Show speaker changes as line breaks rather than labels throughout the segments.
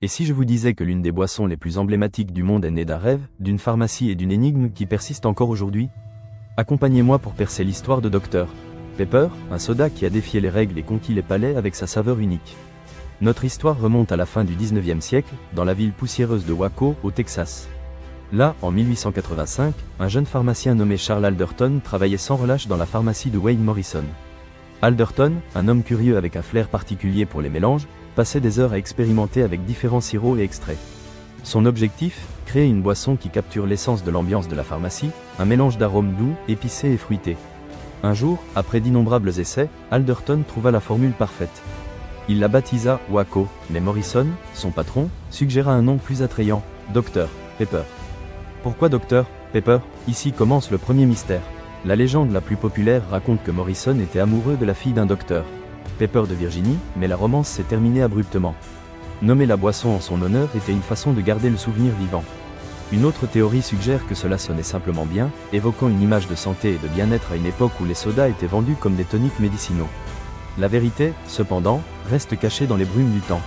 Et si je vous disais que l'une des boissons les plus emblématiques du monde est née d'un rêve, d'une pharmacie et d'une énigme qui persiste encore aujourd'hui? Accompagnez-moi pour percer l'histoire de Dr Pepper, un soda qui a défié les règles et conquis les palais avec sa saveur unique. Notre histoire remonte à la fin du 19e siècle, dans la ville poussiéreuse de Waco, au Texas. Là, en 1885, un jeune pharmacien nommé Charles Alderton travaillait sans relâche dans la pharmacie de Wayne Morrison. Alderton, un homme curieux avec un flair particulier pour les mélanges, passait des heures à expérimenter avec différents sirops et extraits. Son objectif, créer une boisson qui capture l'essence de l'ambiance de la pharmacie, un mélange d'arômes doux, épicés et fruités. Un jour, après d'innombrables essais, Alderton trouva la formule parfaite. Il la baptisa Waco, mais Morrison, son patron, suggéra un nom plus attrayant, Dr Pepper. Pourquoi Dr Pepper? Ici commence le premier mystère. La légende la plus populaire raconte que Morrison était amoureux de la fille d'un docteur, Pepper de Virginie, mais la romance s'est terminée abruptement. Nommer la boisson en son honneur était une façon de garder le souvenir vivant. Une autre théorie suggère que cela sonnait simplement bien, évoquant une image de santé et de bien-être à une époque où les sodas étaient vendus comme des toniques médicinaux. La vérité, cependant, reste cachée dans les brumes du temps.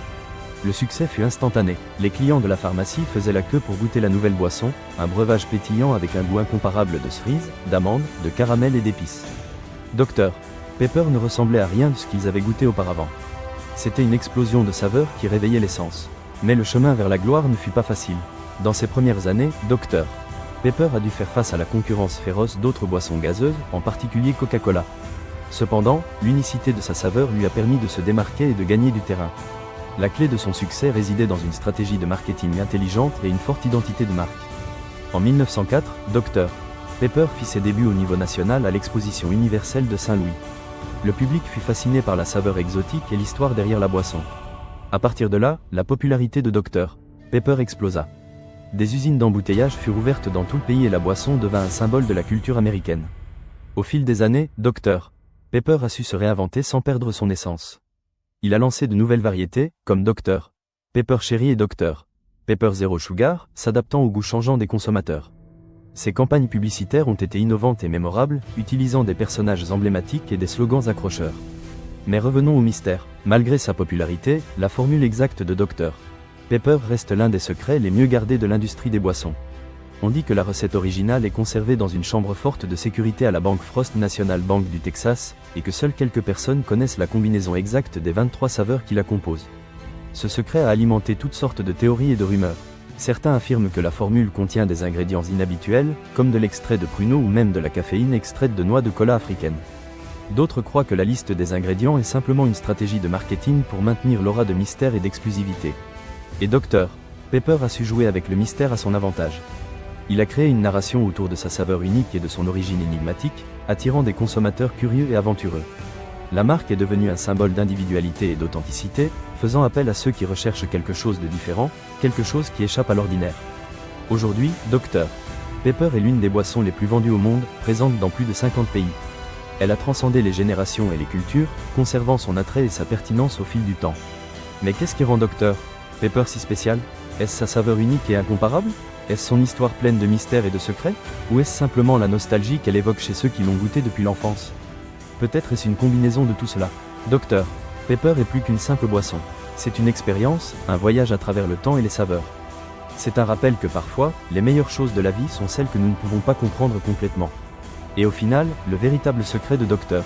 Le succès fut instantané. Les clients de la pharmacie faisaient la queue pour goûter la nouvelle boisson, un breuvage pétillant avec un goût incomparable de cerises, d'amandes, de caramel et d'épices. Dr Pepper ne ressemblait à rien de ce qu'ils avaient goûté auparavant. C'était une explosion de saveurs qui réveillait les sens. Mais le chemin vers la gloire ne fut pas facile. Dans ses premières années, Dr Pepper a dû faire face à la concurrence féroce d'autres boissons gazeuses, en particulier Coca-Cola. Cependant, l'unicité de sa saveur lui a permis de se démarquer et de gagner du terrain. La clé de son succès résidait dans une stratégie de marketing intelligente et une forte identité de marque. En 1904, Dr Pepper fit ses débuts au niveau national à l'exposition universelle de Saint-Louis. Le public fut fasciné par la saveur exotique et l'histoire derrière la boisson. À partir de là, la popularité de Dr Pepper explosa. Des usines d'embouteillage furent ouvertes dans tout le pays et la boisson devint un symbole de la culture américaine. Au fil des années, Dr Pepper a su se réinventer sans perdre son essence. Il a lancé de nouvelles variétés, comme Dr Pepper Cherry et Dr Pepper Zero Sugar, s'adaptant au goût changeant des consommateurs. Ses campagnes publicitaires ont été innovantes et mémorables, utilisant des personnages emblématiques et des slogans accrocheurs. Mais revenons au mystère. Malgré sa popularité, la formule exacte de Dr Pepper reste l'un des secrets les mieux gardés de l'industrie des boissons. On dit que la recette originale est conservée dans une chambre forte de sécurité à la banque Frost National Bank du Texas, et que seules quelques personnes connaissent la combinaison exacte des 23 saveurs qui la composent. Ce secret a alimenté toutes sortes de théories et de rumeurs. Certains affirment que la formule contient des ingrédients inhabituels, comme de l'extrait de pruneau ou même de la caféine extraite de noix de cola africaine. D'autres croient que la liste des ingrédients est simplement une stratégie de marketing pour maintenir l'aura de mystère et d'exclusivité. Et Dr Pepper a su jouer avec le mystère à son avantage. Il a créé une narration autour de sa saveur unique et de son origine énigmatique, attirant des consommateurs curieux et aventureux. La marque est devenue un symbole d'individualité et d'authenticité, faisant appel à ceux qui recherchent quelque chose de différent, quelque chose qui échappe à l'ordinaire. Aujourd'hui, Dr Pepper est l'une des boissons les plus vendues au monde, présente dans plus de 50 pays. Elle a transcendé les générations et les cultures, conservant son attrait et sa pertinence au fil du temps. Mais qu'est-ce qui rend Dr Pepper si spécial? Est-ce sa saveur unique et incomparable? Est-ce son histoire pleine de mystères et de secrets? Ou est-ce simplement la nostalgie qu'elle évoque chez ceux qui l'ont goûté depuis l'enfance? Peut-être est-ce une combinaison de tout cela. Dr Pepper est plus qu'une simple boisson. C'est une expérience, un voyage à travers le temps et les saveurs. C'est un rappel que parfois, les meilleures choses de la vie sont celles que nous ne pouvons pas comprendre complètement. Et au final, le véritable secret de Dr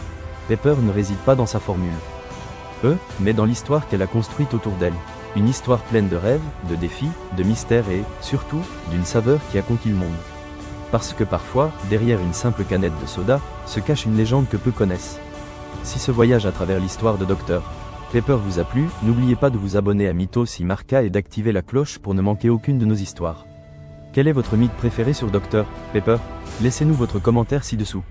Pepper ne réside pas dans sa formule, mais dans l'histoire qu'elle a construite autour d'elle. Une histoire pleine de rêves, de défis, de mystères et, surtout, d'une saveur qui a conquis le monde. Parce que parfois, derrière une simple canette de soda, se cache une légende que peu connaissent. Si ce voyage à travers l'histoire de Dr Pepper vous a plu, n'oubliez pas de vous abonner à Mythos et Marca et d'activer la cloche pour ne manquer aucune de nos histoires. Quel est votre mythe préféré sur Dr Pepper? Laissez-nous votre commentaire ci-dessous.